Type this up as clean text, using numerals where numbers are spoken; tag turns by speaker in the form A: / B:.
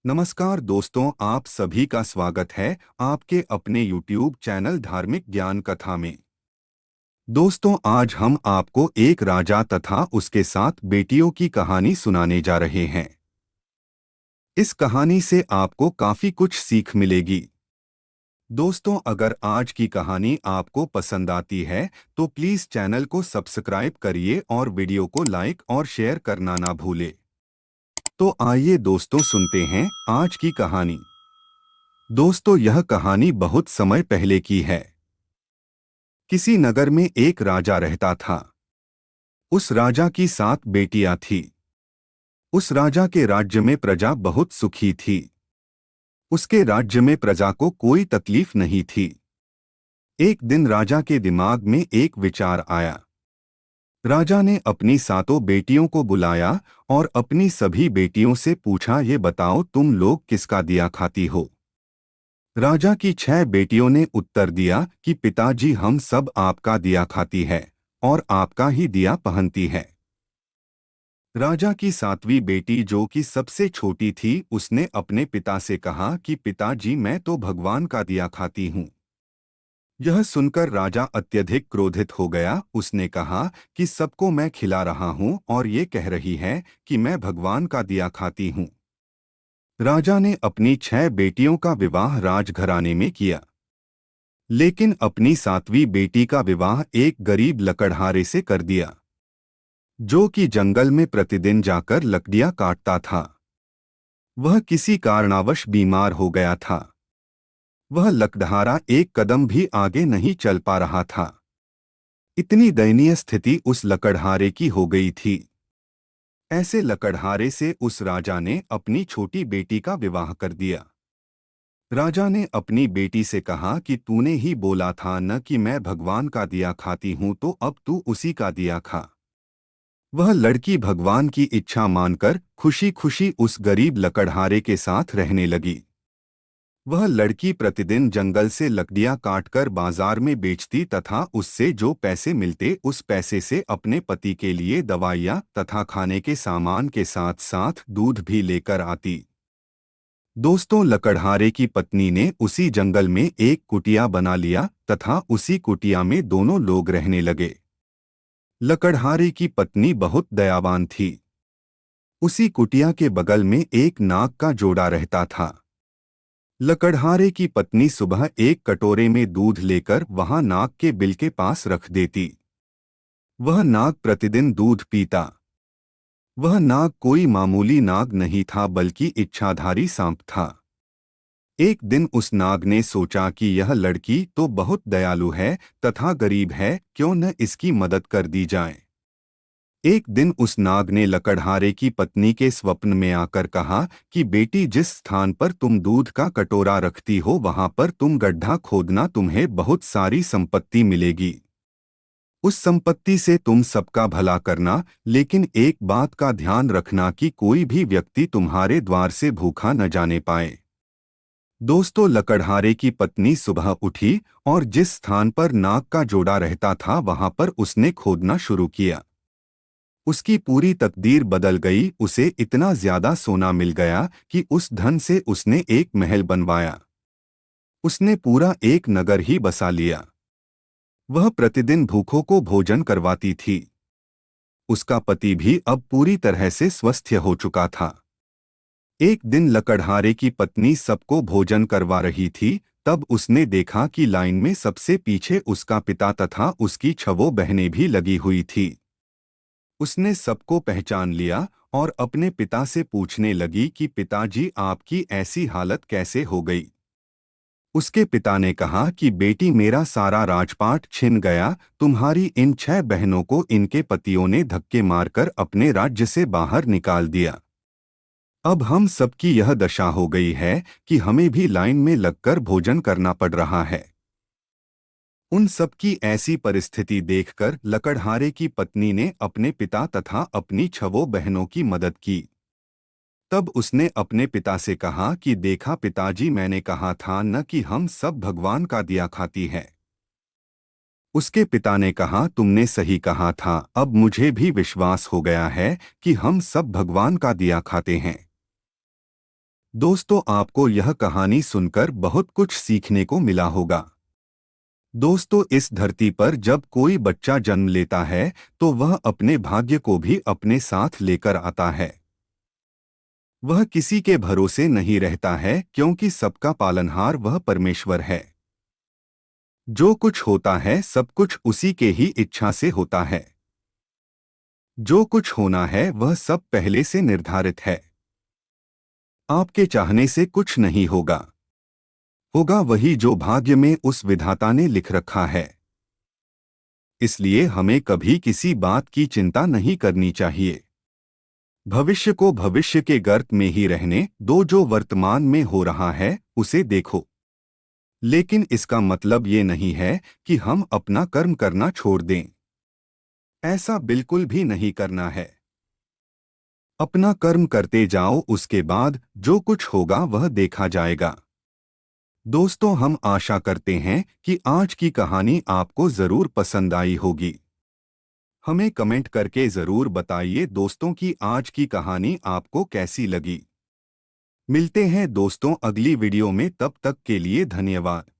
A: नमस्कार दोस्तों, आप सभी का स्वागत है आपके अपने YouTube चैनल धार्मिक ज्ञान कथा में। दोस्तों, आज हम आपको एक राजा तथा उसके 7 बेटियों की कहानी सुनाने जा रहे हैं। इस कहानी से आपको काफी कुछ सीख मिलेगी। दोस्तों, अगर आज की कहानी आपको पसंद आती है तो प्लीज चैनल को सब्सक्राइब करिए और वीडियो को लाइक और शेयर करना ना भूले। तो आइए दोस्तों, सुनते हैं आज की कहानी। दोस्तों, यह कहानी बहुत समय पहले की है। किसी नगर में एक राजा रहता था। उस राजा की 7 बेटियां थीं। उस राजा के राज्य में प्रजा बहुत सुखी थी। उसके राज्य में प्रजा को कोई तकलीफ नहीं थी। एक दिन राजा के दिमाग में एक विचार आया। राजा ने अपनी 7 बेटियों को बुलाया और अपनी सभी बेटियों से पूछा, ये बताओ तुम लोग किसका दिया खाती हो। राजा की 6 बेटियों ने उत्तर दिया कि पिताजी, हम सब आपका दिया खाती है और आपका ही दिया पहनती है। राजा की 7वीं बेटी, जो कि सबसे छोटी थी, उसने अपने पिता से कहा कि पिताजी, मैं तो भगवान का दिया खाती हूँ। यह सुनकर राजा अत्यधिक क्रोधित हो गया। उसने कहा कि सबको मैं खिला रहा हूँ और ये कह रही है कि मैं भगवान का दिया खाती हूँ। राजा ने अपनी 6 बेटियों का विवाह राजघराने में किया, लेकिन अपनी 7वीं बेटी का विवाह एक गरीब लकड़हारे से कर दिया, जो कि जंगल में प्रतिदिन जाकर लकड़ियां काटता था। वह किसी कारणवश बीमार हो गया था। वह लकड़हारा एक कदम भी आगे नहीं चल पा रहा था। इतनी दयनीय स्थिति उस लकड़हारे की हो गई थी। ऐसे लकड़हारे से उस राजा ने अपनी छोटी बेटी का विवाह कर दिया। राजा ने अपनी बेटी से कहा कि तूने ही बोला था न कि मैं भगवान का दिया खाती हूँ, तो अब तू उसी का दिया खा। वह लड़की भगवान की इच्छा मानकर खुशी खुशी उस गरीब लकड़हारे के साथ रहने लगी। वह लड़की प्रतिदिन जंगल से लकड़ियां काटकर बाजार में बेचती तथा उससे जो पैसे मिलते उस पैसे से अपने पति के लिए दवाइयाँ तथा खाने के सामान के साथ साथ दूध भी लेकर आती। दोस्तों, लकड़हारे की पत्नी ने उसी जंगल में एक कुटिया बना लिया तथा उसी कुटिया में दोनों लोग रहने लगे। लकड़हारे की पत्नी बहुत दयावान थी। उसी कुटिया के बगल में एक नाग का जोड़ा रहता था। लकड़हारे की पत्नी सुबह एक कटोरे में दूध लेकर वहां नाग के बिल के पास रख देती। वह नाग प्रतिदिन दूध पीता। वह नाग कोई मामूली नाग नहीं था, बल्कि इच्छाधारी सांप था। एक दिन उस नाग ने सोचा कि यह लड़की तो बहुत दयालु है तथा गरीब है, क्यों न इसकी मदद कर दी जाए। एक दिन उस नाग ने लकड़हारे की पत्नी के स्वप्न में आकर कहा कि बेटी, जिस स्थान पर तुम दूध का कटोरा रखती हो वहां पर तुम गड्ढा खोदना, तुम्हें बहुत सारी संपत्ति मिलेगी। उस संपत्ति से तुम सबका भला करना, लेकिन एक बात का ध्यान रखना कि कोई भी व्यक्ति तुम्हारे द्वार से भूखा न जाने पाए। दोस्तों, लकड़हारे की पत्नी सुबह उठी और जिस स्थान पर नाग का जोड़ा रहता था वहां पर उसने खोदना शुरू किया। उसकी पूरी तकदीर बदल गई। उसे इतना ज्यादा सोना मिल गया कि उस धन से उसने एक महल बनवाया। उसने पूरा एक नगर ही बसा लिया। वह प्रतिदिन भूखों को भोजन करवाती थी। उसका पति भी अब पूरी तरह से स्वस्थ हो चुका था। एक दिन लकड़हारे की पत्नी सबको भोजन करवा रही थी, तब उसने देखा कि लाइन में सबसे पीछे उसका पिता तथा उसकी 6 बहनें भी लगी हुई थी। उसने सबको पहचान लिया और अपने पिता से पूछने लगी कि पिताजी, आपकी ऐसी हालत कैसे हो गई। उसके पिता ने कहा कि बेटी, मेरा सारा राजपाट छिन गया। तुम्हारी इन 6 बहनों को इनके पतियों ने धक्के मारकर अपने राज्य से बाहर निकाल दिया। अब हम सबकी यह दशा हो गई है कि हमें भी लाइन में लगकर भोजन करना पड़ रहा है। उन सबकी ऐसी परिस्थिति देखकर लकड़हारे की पत्नी ने अपने पिता तथा अपनी 6 बहनों की मदद की। तब उसने अपने पिता से कहा कि देखा पिताजी, मैंने कहा था न कि हम सब भगवान का दिया खाती है। उसके पिता ने कहा, तुमने सही कहा था, अब मुझे भी विश्वास हो गया है कि हम सब भगवान का दिया खाते हैं। दोस्तों, आपको यह कहानी सुनकर बहुत कुछ सीखने को मिला होगा। दोस्तों, इस धरती पर जब कोई बच्चा जन्म लेता है तो वह अपने भाग्य को भी अपने साथ लेकर आता है। वह किसी के भरोसे नहीं रहता है, क्योंकि सबका पालनहार वह परमेश्वर है। जो कुछ होता है सब कुछ उसी के ही इच्छा से होता है। जो कुछ होना है वह सब पहले से निर्धारित है। आपके चाहने से कुछ नहीं होगा। होगा वही जो भाग्य में उस विधाता ने लिख रखा है। इसलिए हमें कभी किसी बात की चिंता नहीं करनी चाहिए। भविष्य को भविष्य के गर्त में ही रहने दो, जो वर्तमान में हो रहा है उसे देखो। लेकिन इसका मतलब ये नहीं है कि हम अपना कर्म करना छोड़ दें। ऐसा बिल्कुल भी नहीं करना है। अपना कर्म करते जाओ, उसके बाद जो कुछ होगा वह देखा जाएगा। दोस्तों, हम आशा करते हैं कि आज की कहानी आपको जरूर पसंद आई होगी। हमें कमेंट करके जरूर बताइए दोस्तों कि आज की कहानी आपको कैसी लगी। मिलते हैं दोस्तों अगली वीडियो में, तब तक के लिए धन्यवाद।